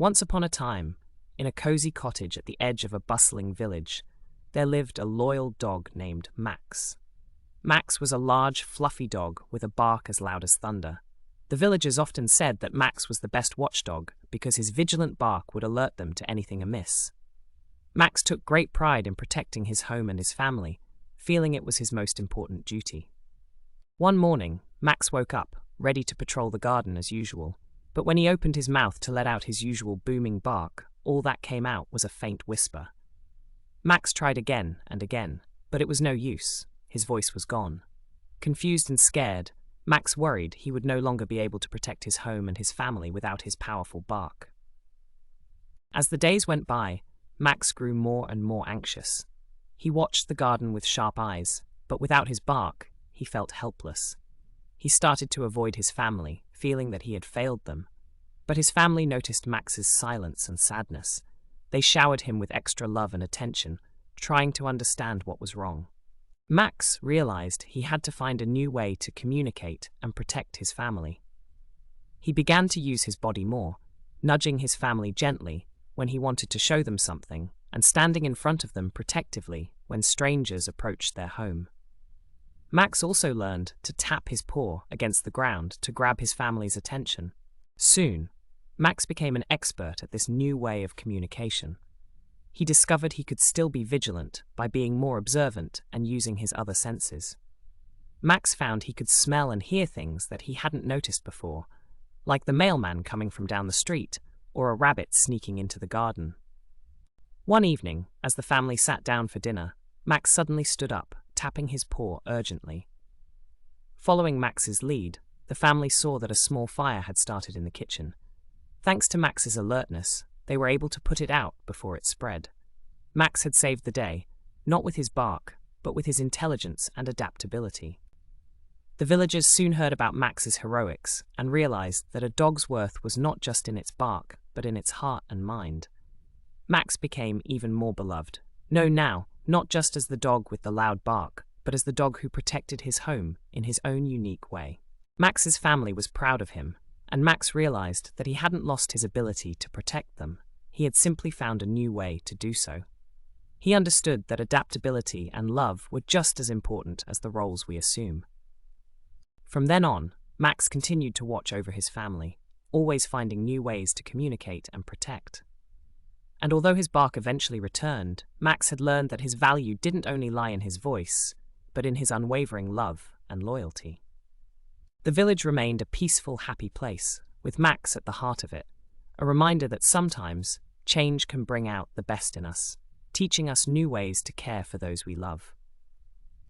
Once upon a time, in a cozy cottage at the edge of a bustling village, there lived a loyal dog named Max. Max was a large, fluffy dog with a bark as loud as thunder. The villagers often said that Max was the best watchdog because his vigilant bark would alert them to anything amiss. Max took great pride in protecting his home and his family, feeling it was his most important duty. One morning, Max woke up, ready to patrol the garden as usual, but when he opened his mouth to let out his usual booming bark, all that came out was a faint whisper. Max tried again and again, but it was no use. His voice was gone. Confused and scared, Max worried he would no longer be able to protect his home and his family without his powerful bark. As the days went by, Max grew more and more anxious. He watched the garden with sharp eyes, but without his bark, he felt helpless. He started to avoid his family, feeling that he had failed them. But his family noticed Max's silence and sadness. They showered him with extra love and attention, trying to understand what was wrong. Max realized he had to find a new way to communicate and protect his family. He began to use his body more, nudging his family gently when he wanted to show them something, and standing in front of them protectively when strangers approached their home. Max also learned to tap his paw against the ground to grab his family's attention. Soon, Max became an expert at this new way of communication. He discovered he could still be vigilant by being more observant and using his other senses. Max found he could smell and hear things that he hadn't noticed before, like the mailman coming from down the street or a rabbit sneaking into the garden. One evening, as the family sat down for dinner, Max suddenly stood up, tapping his paw urgently. Following Max's lead, the family saw that a small fire had started in the kitchen. Thanks to Max's alertness, they were able to put it out before it spread. Max had saved the day, not with his bark, but with his intelligence and adaptability. The villagers soon heard about Max's heroics and realized that a dog's worth was not just in its bark, but in its heart and mind. Max became even more beloved, known now not just as the dog with the loud bark, but as the dog who protected his home in his own unique way. Max's family was proud of him, and Max realized that he hadn't lost his ability to protect them. He had simply found a new way to do so. He understood that adaptability and love were just as important as the roles we assume. From then on, Max continued to watch over his family, always finding new ways to communicate and protect. And although his bark eventually returned, Max had learned that his value didn't only lie in his voice, but in his unwavering love and loyalty. The village remained a peaceful, happy place, with Max at the heart of it, a reminder that sometimes change can bring out the best in us, teaching us new ways to care for those we love.